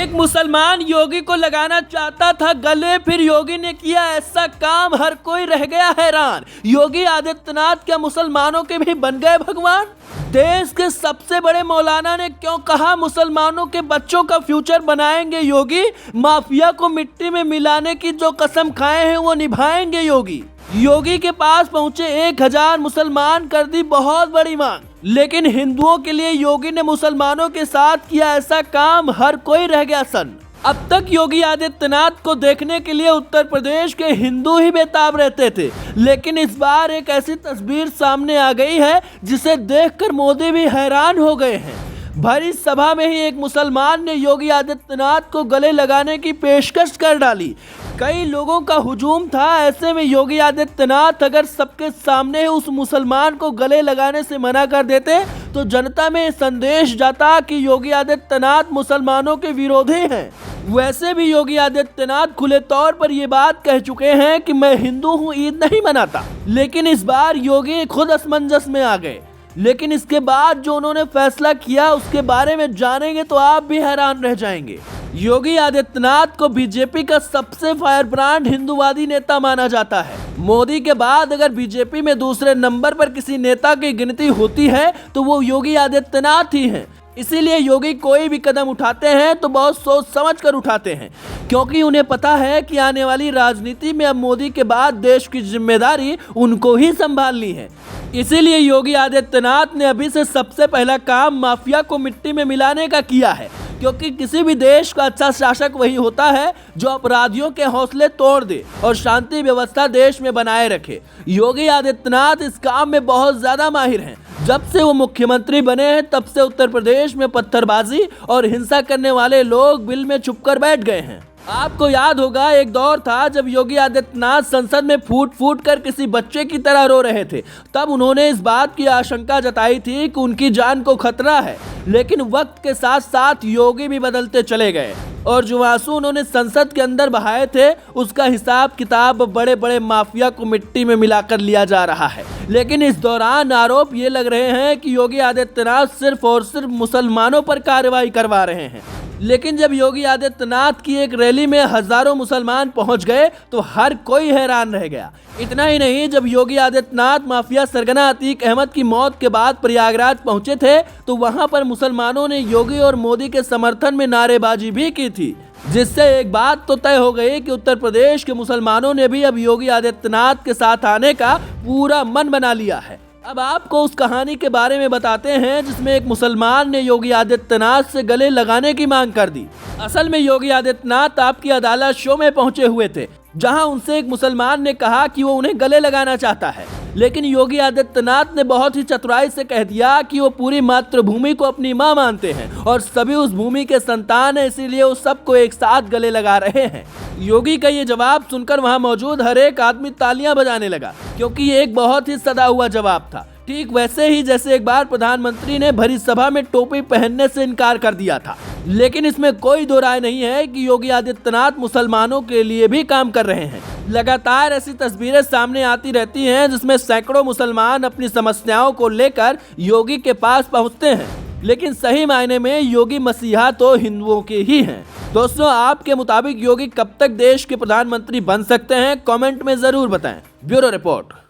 एक मुसलमान योगी को लगाना चाहता था गले, फिर योगी ने किया ऐसा काम, हर कोई रह गया हैरान। योगी आदित्यनाथ क्या मुसलमानों के भी बन गए भगवान? देश के सबसे बड़े मौलाना ने क्यों कहा मुसलमानों के बच्चों का फ्यूचर बनाएंगे योगी? माफिया को मिट्टी में मिलाने की जो कसम खाए हैं वो निभाएंगे योगी। योगी के पास पहुंचे 1000 मुसलमान, कर दी बहुत बड़ी मांग, लेकिन हिंदुओं के लिए योगी ने मुसलमानों के साथ किया ऐसा काम, हर कोई रह गया सन्न। अब तक योगी आदित्यनाथ को देखने के लिए उत्तर प्रदेश के हिंदू ही बेताब रहते थे, लेकिन इस बार एक ऐसी तस्वीर सामने आ गई है जिसे देखकर मोदी भी हैरान हो गए हैं। भरी सभा में ही एक मुसलमान ने योगी आदित्यनाथ को गले लगाने की पेशकश कर डाली। कई लोगों का हुजूम था, ऐसे में योगी आदित्यनाथ अगर सबके सामने उस मुसलमान को गले लगाने से मना कर देते तो जनता में संदेश जाता कि योगी आदित्यनाथ मुसलमानों के विरोधी हैं। वैसे भी योगी आदित्यनाथ खुले तौर पर ये बात कह चुके हैं कि मैं हिंदू हूँ, ईद नहीं मनाता, लेकिन इस बार योगी खुद असमंजस में आ गए। लेकिन इसके बाद जो उन्होंने फैसला किया उसके बारे में जानेंगे तो आप भी हैरान रह जाएंगे। योगी आदित्यनाथ को बीजेपी का सबसे फायर ब्रांड हिंदूवादी नेता माना जाता है। मोदी के बाद अगर बीजेपी में दूसरे नंबर पर किसी नेता की गिनती होती है तो वो योगी आदित्यनाथ ही हैं। इसीलिए योगी कोई भी कदम उठाते हैं तो बहुत सोच समझ कर उठाते हैं, क्योंकि उन्हें पता है कि आने वाली राजनीति में अब मोदी के बाद देश की जिम्मेदारी उनको ही संभालनी है। इसीलिए योगी आदित्यनाथ ने अभी से सबसे पहला काम माफिया को मिट्टी में मिलाने का किया है, क्योंकि किसी भी देश का अच्छा शासक वही होता है जो अपराधियों के हौसले तोड़ दे और शांति व्यवस्था देश में बनाए रखे। योगी आदित्यनाथ इस काम में बहुत ज्यादा माहिर हैं। जब से वो मुख्यमंत्री बने हैं तब से उत्तर प्रदेश में पत्थरबाजी और हिंसा करने वाले लोग बिल में छुपकर बैठ गए हैं। आपको याद होगा एक दौर था जब योगी आदित्यनाथ संसद में फूट फूट कर किसी बच्चे की तरह रो रहे थे। तब उन्होंने इस बात की आशंका जताई थी कि उनकी जान को खतरा है, लेकिन वक्त के साथ साथ योगी भी बदलते चले गए और जो आंसू उन्होंने संसद के अंदर बहाए थे उसका हिसाब किताब बड़े बड़े माफिया को मिट्टी में मिलाकर लिया जा रहा है। लेकिन इस दौरान आरोप ये लग रहे हैं कि योगी आदित्यनाथ सिर्फ और सिर्फ मुसलमानों पर कार्रवाई करवा रहे हैं। लेकिन जब योगी आदित्यनाथ की एक रैली में हजारों मुसलमान पहुंच गए तो हर कोई हैरान रह गया। इतना ही नहीं, जब योगी आदित्यनाथ माफिया सरगना अतीक अहमद की मौत के बाद प्रयागराज पहुंचे थे तो वहां पर मुसलमानों ने योगी और मोदी के समर्थन में नारेबाजी भी की थी, जिससे एक बात तो तय हो गई कि उत्तर प्रदेश के मुसलमानों ने भी अब योगी आदित्यनाथ के साथ आने का पूरा मन बना लिया है। अब आपको उस कहानी के बारे में बताते हैं जिसमें एक मुसलमान ने योगी आदित्यनाथ से गले लगाने की मांग कर दी। असल में योगी आदित्यनाथ आपकी अदालत शो में पहुंचे हुए थे, जहां उनसे एक मुसलमान ने कहा कि वो उन्हें गले लगाना चाहता है, लेकिन योगी आदित्यनाथ ने बहुत ही चतुराई से कह दिया कि वो पूरी मातृभूमि को अपनी मां मानते हैं और सभी उस भूमि के संतान हैं, इसीलिए वो सबको एक साथ गले लगा रहे हैं। योगी का ये जवाब सुनकर वहां मौजूद हर एक आदमी तालियां बजाने लगा, क्योंकि ये एक बहुत ही सदा हुआ जवाब था। ठीक वैसे ही जैसे एक बार प्रधानमंत्री ने भरी सभा में टोपी पहनने से इनकार कर दिया था। लेकिन इसमें कोई दो राय नहीं है कि योगी आदित्यनाथ मुसलमानों के लिए भी काम कर रहे हैं। लगातार ऐसी तस्वीरें सामने आती रहती हैं जिसमें सैकड़ों मुसलमान अपनी समस्याओं को लेकर योगी के पास पहुंचते हैं, लेकिन सही मायने में योगी मसीहा तो हिंदुओं के ही हैं। दोस्तों, आपके मुताबिक योगी कब तक देश के प्रधानमंत्री बन सकते हैं? कमेंट में जरूर बताएं। Bureau report.